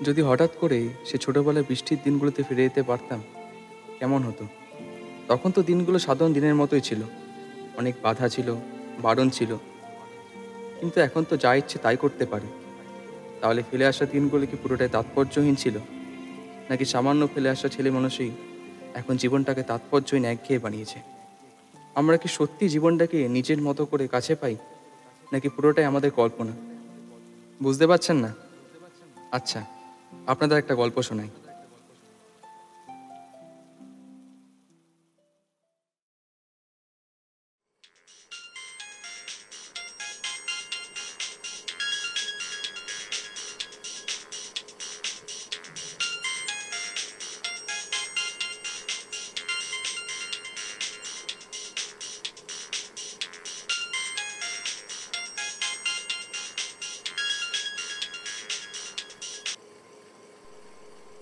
যদি হঠাৎ করে সে ছোটবেলায় বৃষ্টির দিনগুলোতে ফিরে যেতে পারতাম, কেমন হতো? তখন তো দিনগুলো সাধারণ দিনের মতোই ছিল। অনেক বাধা ছিল, বারণ ছিল। কিন্তু এখন তো যা ইচ্ছে তাই করতে পারে। তাহলে ফেলে আসা দিনগুলো কি পুরোটাই তাৎপর্যহীন ছিল? নাকি সামান্য ফেলে আসা ছেলে মানুষই এখন জীবনটাকে তাৎপর্যহীন একঘেয়ে বানিয়েছে? আমরা কি সত্যি জীবনটাকে নিজের মতো করে কাছে পাই, নাকি পুরোটাই আমাদের কল্পনা? বুঝতে পারছেন না? আচ্ছা, আপনাদের একটা গল্প শোনাই।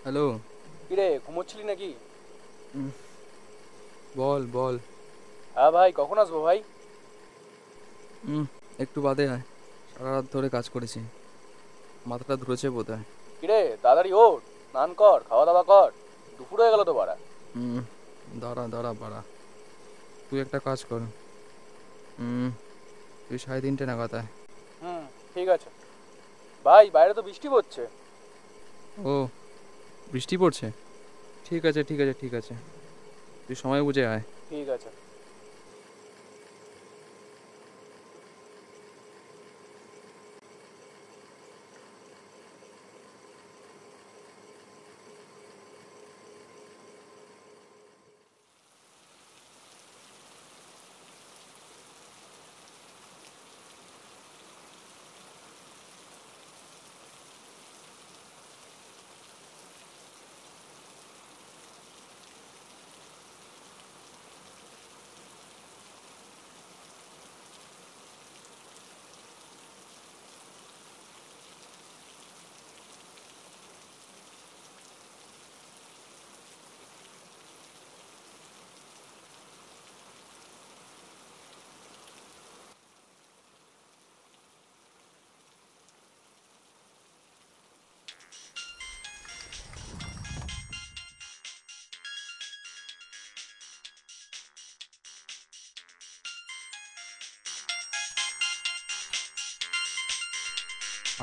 হ্যালো। কিরে ঘুমোচ্ছিলি নাকি? বল বল। হ্যাঁ ভাই, কখন আসবো ভাই? হুম, একটু বাদে আয়। সারা রাত ধরে কাজ করেছি, মাথাটা ধরেছে বোধ হয়। কিরে তাড়াতাড়ি ওঠ, স্নান কর, খাওয়া দাওয়া কর। দুপুর হয়ে গেল তো বাড়া। হুম, দাঁড়া দাঁড়া বাড়া। তুই একটা কাজ কর। হুম, তুই 3:30 নাগাদ আয়। হুম, ঠিক আছে। ভাই বাইরে তো বৃষ্টি পড়ছে। ও, বৃষ্টি পড়ছে? ঠিক আছে ঠিক আছে ঠিক আছে, তুই সময় বুঝে আয়। ঠিক আছে।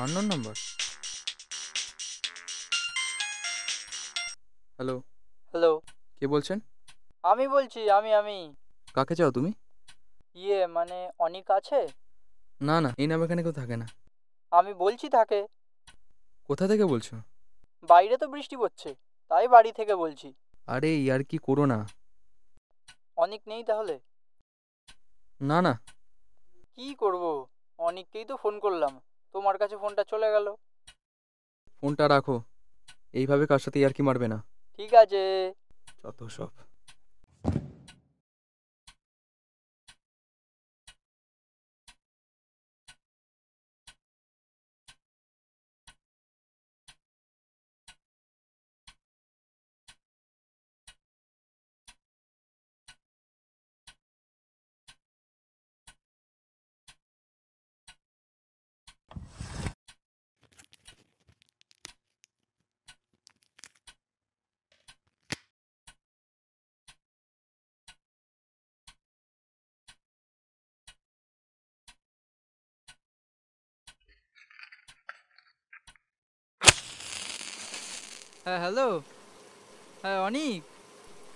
Unknown number. হ্যালো। হ্যালো। কে বলছেন? আমি বলছি, আমি কাকে চাও তুমি? মানে অনিক আছে? না না, এই নাম এখানে কেউ থাকে না। আমি বলছি থাকে। কোথা থেকে বলছো? বাইরে তো বৃষ্টি পড়ছে, তাই বাড়ি থেকে বলছি। আরে ইয়ার কি করো না। অনিক নেই তাহলে? না না। কি করব, অনিককেই তো ফোন করলাম, তোমার কাছে ফোনটা চলে গেল। ফোনটা রাখো, এইভাবে কার সাথে ইয়ার কি মারবে না। ঠিক আছে। যত সব। হ্যাঁ হ্যালো। হ্যাঁ অনিক।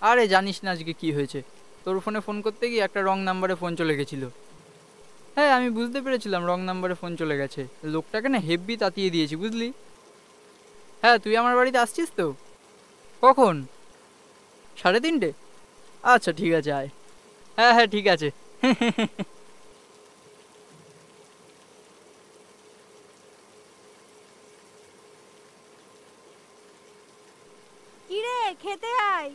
আরে জানিস না আজকে কি হয়েছে, তোর ফোনে ফোন করতে গিয়ে একটা রং নাম্বারে ফোন চলে গেছিলো। হ্যাঁ আমি বুঝতে পেরেছিলাম রং নাম্বারে ফোন চলে গেছে, লোকটাকে না হেব্বি তাতিয়ে দিয়েছি বুঝলি। হ্যাঁ তুই আমার বাড়িতে আসছিস তো? কখন? 3:30? আচ্ছা ঠিক আছে আয়। হ্যাঁ হ্যাঁ ঠিক আছে। কিরে খেতে আয়।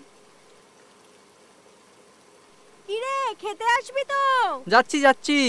কিরে খেতে আসবি তো? যাচ্ছি যাচ্ছি।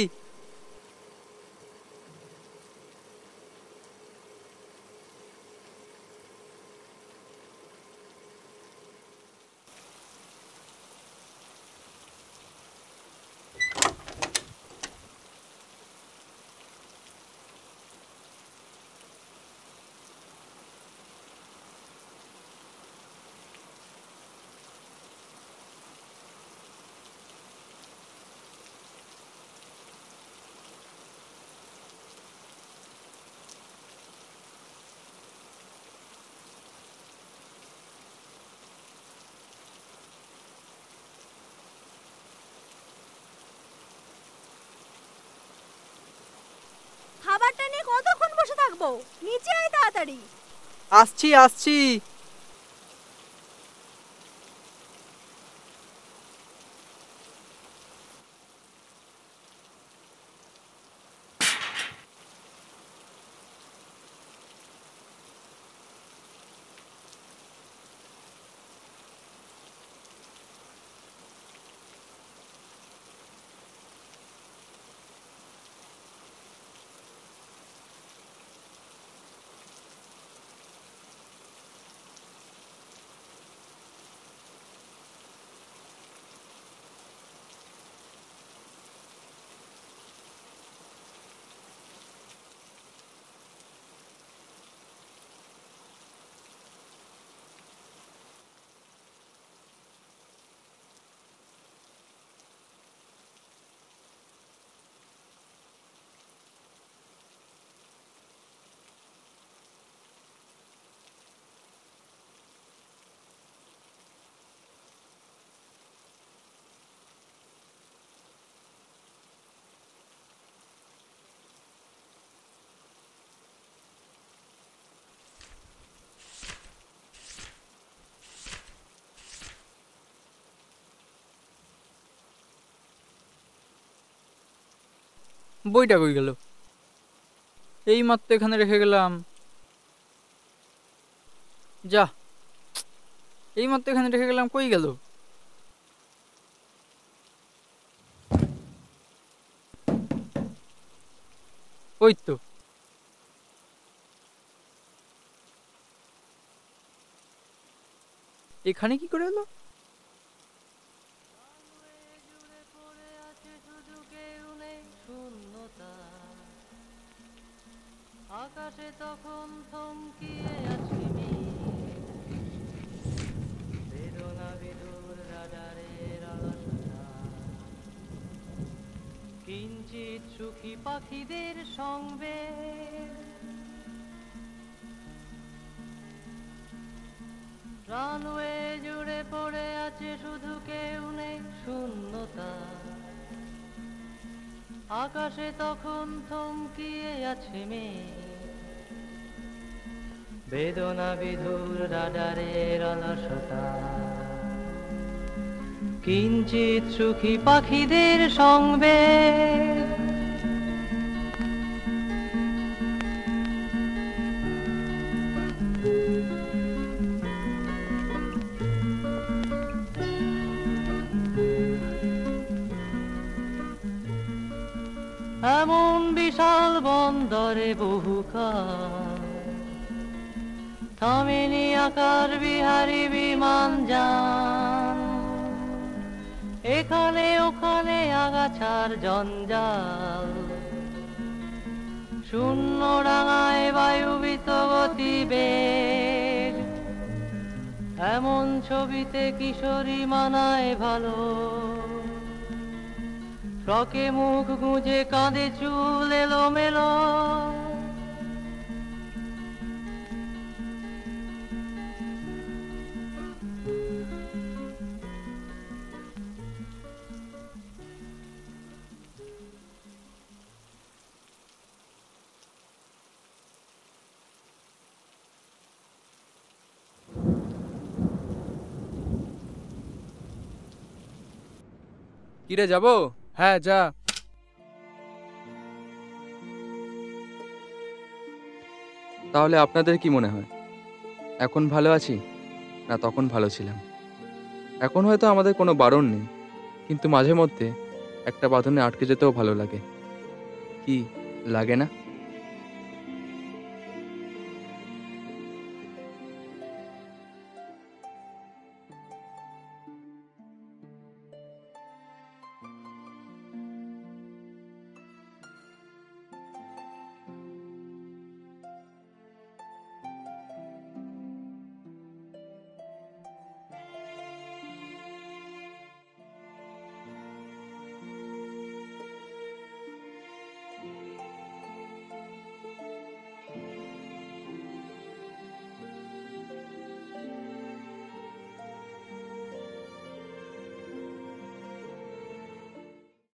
নিচে আয় তাড়াতাড়ি। আসছি আসছি। বইটা কই গেল? এই মাত্র এখানে রেখে গেলাম। যা, এই মাত্র এখানে রেখে গেলাম, কই গেল? ওই তো। এখানে কি করে এলো? আকাশে তখন থমকিয়ে আছে বেদনা বিদুর রাডারের আলাসা কিঞ্চিত সুখী পাখিদের সঙ্গে রানওয়ে জুড়ে পড়ে আছে শুধু কেউ নেই শূন্যতা আকাশে তখন থমকিয়ে আছে বেদনা বিধুর রাডারের অলসতা কিঞ্চিত সুখী পাখিদের সঙ্গে এমন বিশাল বন্দরে বহুকাল থামেনি আকার বিহারী বিমান যান এখানে ওখানে আগাছার জঞ্জাল শূন্য ডাঙায় বায়ুবিত গতিবেগ এমন ছবিতে কিশোরী মানায় ভালো ফ্রকে মুখ গুঁজে কাঁধে চুল এলোমেলো কিরে যাবো? হ্যাঁ যা। তাহলে আপনাদের কি মনে হয় এখন ভালো আছি না তখন ভালো ছিলাম? এখন হয়তো আমাদের কোনো বারণ নেই, কিন্তু মাঝে মধ্যে একটা বাঁধনে আটকে যেতেও ভালো লাগে। কি লাগে না?